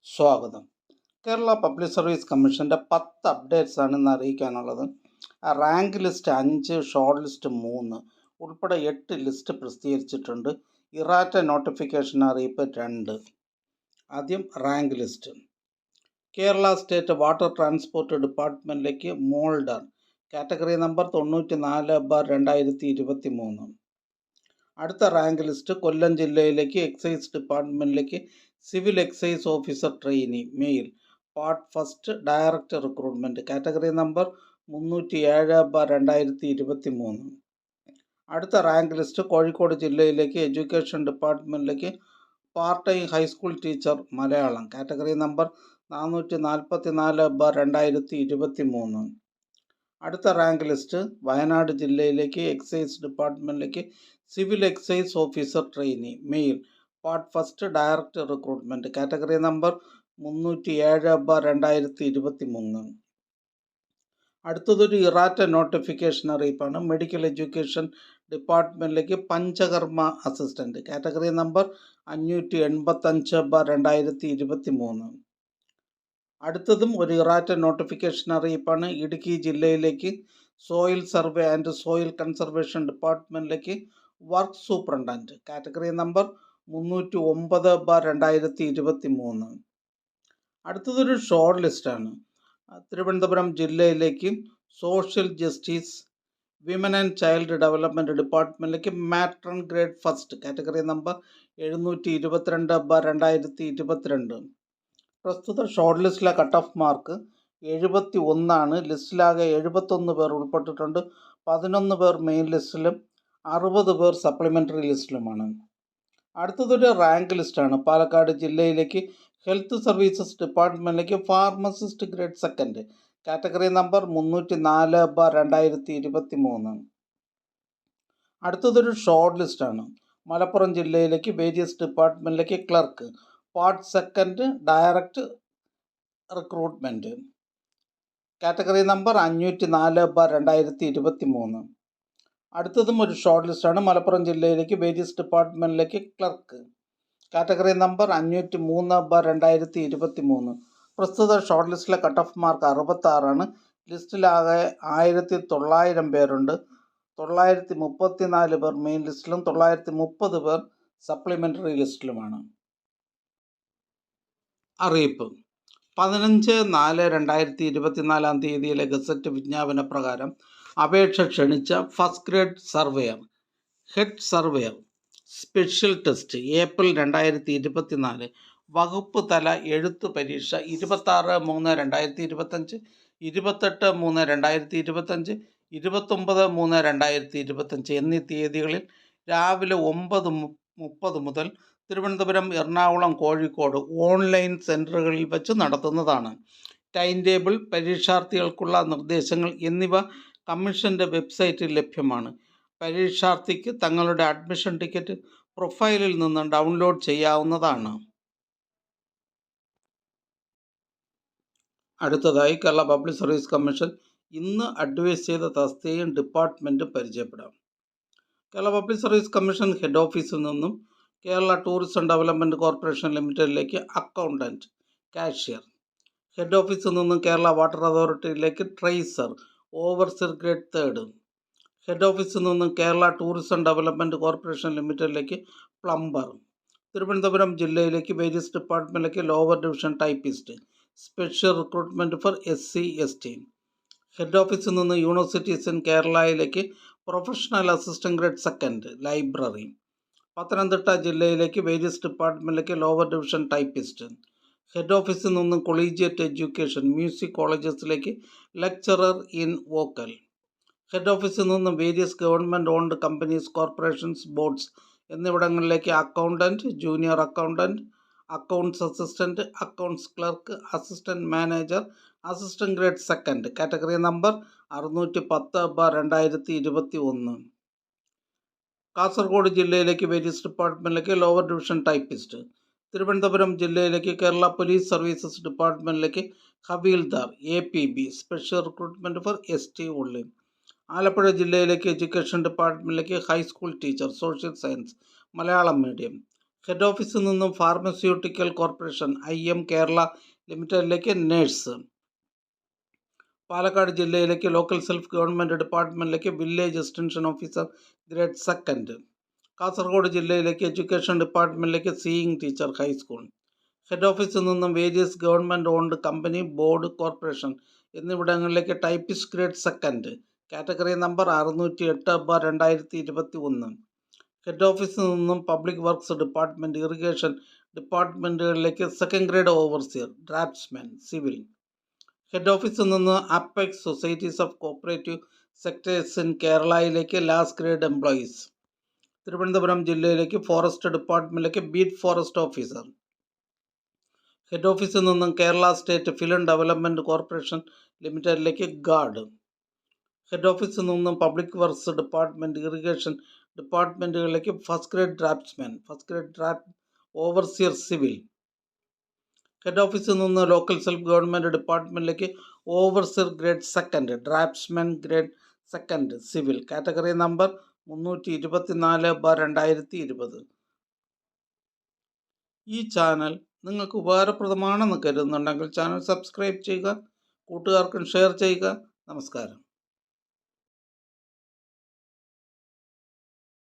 സ്വാഗതം. Kerala public service കമ്മീഷൻ്റെ 10 updates ആണ് ഇന്ന് അറിയിക്കാനുള്ളത്. റാങ്ക് ലിസ്റ്റ് 5, ഷോർട്ട് ലിസ്റ്റ് 3 ഉൾപ്പെടെ 8 ലിസ്റ്റ് പ്രസിദ്ധീകരിച്ചിട്ടുണ്ട്. ഇറാറ്റ നോട്ടിഫിക്കേഷൻ അറിയിപ്പ് 2. ആദ്യം rank list. Kerala state water transport ഡിപ്പാർട്ട്മെൻറ്റിലേക്ക് മോൾഡർ കാറ്റഗറി നമ്പർ 94/2023. അടുത്ത റാങ്ക് ലിസ്റ്റ് കൊല്ലം ജില്ലയിലേക്ക് എക്സൈസ് ഡിപ്പാർട്ട്മെൻറ്റിലേക്ക് civil excise officer trainee male part first direct recruitment category number 307/2023. അടുത്ത റാങ്ക് ലിസ്റ്റ് കോഴിക്കോട് ജില്ലയിലേക്ക് എഡ്യൂക്കേഷൻ ഡിപ്പാർട്ട്മെൻറ്റിലേക്ക് part time high school teacher Malayalam category number 444/2023. അടുത്ത rank list Wayanad ജില്ലയിലേക്ക് excise ഡിപ്പാർട്ട്മെൻറ്റിലേക്ക് civil excise officer trainee male part first direct recruitment category number 307/2023. അടുത്തതൊരു ഇറാറ്റ notification അറിയിപ്പാണ്. Medical education ഡിപ്പാർട്ട്മെൻറ്റിലേക്ക് Panchakarma assistant category number 585/2023. അടുത്തതും ഒരു ഇറാറ്റ നോട്ടിഫിക്കേഷൻ അറിയിപ്പാണ്. ഇടുക്കി ജില്ലയിലേക്ക് soil survey and soil conservation ഡിപ്പാർട്ട്മെൻറ്റിലേക്ക് വർക്ക് സൂപ്രണ്ടൻറ്റ് കാറ്റഗറി നമ്പർ 309/2023. അടുത്തതൊരു ഷോർട്ട് ലിസ്റ്റാണ്. തിരുവനന്തപുരം ജില്ലയിലേക്ക് social justice women and child development ഡിപ്പാർട്ട്മെൻറ്റിലേക്ക് matron grade first category number 722/2022. പ്രസ്തുത ഷോർട്ട് ലിസ്റ്റിലെ കട്ട് ഓഫ് മാർക്ക് 71. ലിസ്റ്റിലാകെ 71 പേർ ഉൾപ്പെട്ടിട്ടുണ്ട്. 11 പേർ മെയിൻ ലിസ്റ്റിലും 60 പേർ സപ്ലിമെൻ്ററി ലിസ്റ്റിലുമാണ്. അടുത്തതൊരു റാങ്ക് ലിസ്റ്റാണ്. പാലക്കാട് ജില്ലയിലേക്ക് ഹെൽത്ത് സർവീസസ് ഡിപ്പാർട്ട്മെൻറ്റിലേക്ക് pharmacist grade second category number 304/2023. അടുത്തതൊരു ഷോർട്ട് ലിസ്റ്റാണ്. മലപ്പുറം ജില്ലയിലേക്ക് വേരിയസ് ഡിപ്പാർട്ട്മെൻറ്റിലേക്ക് clerk part second direct recruitment category number 504/2023. അടുത്തതും ഒരു ഷോർട്ട് ലിസ്റ്റാണ്. മലപ്പുറം ജില്ലയിലേക്ക് വേരിയസ് ഡിപ്പാർട്ട്മെൻറ്റിലേക്ക് ക്ലർക്ക് കാറ്റഗറി നമ്പർ 503/2023. പ്രസ്തുത ഷോർട്ട് ലിസ്റ്റിലെ കട്ട് ഓഫ് മാർക്ക് 66. ലിസ്റ്റിലാകെ 1900 പേരുണ്ട്. 934 പേർ മെയിൻ ലിസ്റ്റിലും 930 പേർ സപ്ലിമെൻ്ററി ലിസ്റ്റിലുമാണ്. അറിയിപ്പ് 15/4/2024 തീയതിയിലെ ഗസറ്റ് വിജ്ഞാപന പ്രകാരം അപേക്ഷ ക്ഷണിച്ച first grade surveyor, head surveyor special test April 2024, വകുപ്പ് തല എഴുത്ത് പരീക്ഷ 26/3/2025, 28/3/2025, 29/3/2025 എന്നീ തീയതികളിൽ രാവിലെ 9:30 മുതൽ തിരുവനന്തപുരം, എറണാകുളം, കോഴിക്കോട് ഓൺലൈൻ സെൻറ്ററുകളിൽ വച്ച് നടത്തുന്നതാണ്. ടൈം ടേബിൾ, പരീക്ഷാർത്ഥികൾക്കുള്ള നിർദ്ദേശങ്ങൾ എന്നിവ കമ്മീഷൻ്റെ വെബ്സൈറ്റിൽ ലഭ്യമാണ്. പരീക്ഷാർത്ഥിക്ക് തങ്ങളുടെ അഡ്മിഷൻ ടിക്കറ്റ് പ്രൊഫൈലിൽ നിന്ന് ഡൗൺലോഡ് ചെയ്യാവുന്നതാണ്. അടുത്തതായി കേരള പബ്ലിക് സർവീസ് കമ്മീഷൻ ഇന്ന് അഡ്വൈസ് ചെയ്ത തസ്തികയും ഡിപ്പാർട്ട്മെൻറ്റും പരിചയപ്പെടാം. Kerala public service commission head ഓഫീസിൽ നിന്നും കേരള ടൂറിസം ഡെവലപ്മെൻറ്റ് കോർപ്പറേഷൻ ലിമിറ്റഡിലേക്ക് അക്കൗണ്ടൻറ്റ്, കാഷ്യർ. ഹെഡ് ഓഫീസിൽ നിന്നും കേരള വാട്ടർ അതോറിറ്റിയിലേക്ക് ട്രേസർ, ഓവർസിയർ ഗ്രേഡ് 3. ഹെഡ് ഓഫീസിൽ നിന്നും കേരള ടൂറിസം ഡെവലപ്മെൻറ്റ് കോർപ്പറേഷൻ ലിമിറ്റഡിലേക്ക് പ്ലംബർ. തിരുവനന്തപുരം ജില്ലയിലേക്ക് വേരിയസ് ഡിപ്പാർട്ട്മെൻറ്റിലേക്ക് lower division typist, special recruitment for SC/ST. ഹെഡ് ഓഫീസിൽ നിന്ന് യൂണിവേഴ്സിറ്റീസ് ഇൻ കേരളയിലേക്ക് professional assistant grade second, library. Pathanamthitta ജില്ലയിലേക്ക് വേരിയസ് ഡിപ്പാർട്ട്മെൻറ്റിലേക്ക് ലോവർ ഡിവിഷൻ ടൈപ്പിസ്റ്റ്. ഹെഡ് ഓഫീസിൽ നിന്നും കൊളീജിയറ്റ് എഡ്യൂക്കേഷൻ മ്യൂസിക് കോളേജസിലേക്ക് ലെക്ചറർ ഇൻ വോക്കൽ. ഹെഡ് ഓഫീസിൽ നിന്നും various government owned companies, corporations, boards എന്നിവിടങ്ങളിലേക്ക് accountant, junior accountant, accounts assistant, accounts clerk, assistant manager, assistant grade second category number 610/2021. Kasaragod ജില്ലയിലേക്ക് various ഡിപ്പാർട്ട്മെൻറ്റിലേക്ക് lower division typist. Thiruvananthapuram ജില്ലയിലേക്ക് Kerala police services ഡിപ്പാർട്ട്മെൻറ്റിലേക്ക് havildar, APB, special recruitment for ST only. Alappuzha ജില്ലയിലേക്ക് education ഡിപ്പാർട്ട്മെൻറ്റിലേക്ക് high school teacher, social science, Malayalam medium. Head ഓഫീസിൽ നിന്നും pharmaceutical corporation IM Kerala ലിമിറ്റഡിലേക്ക് nurse. Palakkad ജില്ലയിലേക്ക് ലോക്കൽ സെൽഫ് ഗവൺമെൻറ് ഡിപ്പാർട്ട്മെൻറ്റിലേക്ക് village extension officer grade 2. Kasaragod ജില്ലയിലേക്ക് എഡ്യൂക്കേഷൻ ഡിപ്പാർട്ട്മെൻറ്റിലേക്ക് സീയിങ് ടീച്ചർ ഹൈസ്കൂൾ. ഹെഡ് ഓഫീസിൽ നിന്നും various government owned company, board, corporation എന്നിവിടങ്ങളിലേക്ക് typist grade 2, category number 608/2021. Head ഓഫീസിൽ നിന്നും പബ്ലിക് വർക്ക്സ് ഡിപ്പാർട്ട്മെൻറ്റ്, ഇറിഗേഷൻ ഡിപ്പാർട്ട്മെൻറ്റുകളിലേക്ക് second grade overseer, draftsman, civil. Head ഓഫീസിൽ നിന്ന് apex societies of cooperative sectors in കേരളയിലേക്ക് last grade employees. Thiruvananthapuram ജില്ലയിലേക്ക് ഫോറസ്റ്റ് ഡിപ്പാർട്ട്മെൻറ്റിലേക്ക് beat forest officer. Head ഓഫീസിൽ നിന്നും Kerala state film development corporation ലിമിറ്റഡിലേക്ക് ഗാർഡ്. ഹെഡ് ഓഫീസിൽ നിന്നും പബ്ലിക് വർക്ക്സ് ഡിപ്പാർട്ട്മെൻറ്റ്, ഇറിഗേഷൻ ഡിപ്പാർട്ട്മെൻറ്റുകളിലേക്ക് first grade draftsman, first grade draft overseer, civil. Head ഓഫീസിൽ നിന്ന് ലോക്കൽ സെൽഫ് ഗവൺമെൻറ് ഡിപ്പാർട്ട്മെൻറ്റിലേക്ക് overseer grade 2, draftsman grade 2, civil, category number 324/2020. ഈ ചാനൽ നിങ്ങൾക്ക് ഉപകാരപ്രദമാണെന്ന് കരുതുന്നുണ്ടെങ്കിൽ ചാനൽ സബ്സ്ക്രൈബ് ചെയ്യുക, കൂട്ടുകാർക്കും ഷെയർ ചെയ്യുക. നമസ്കാരം.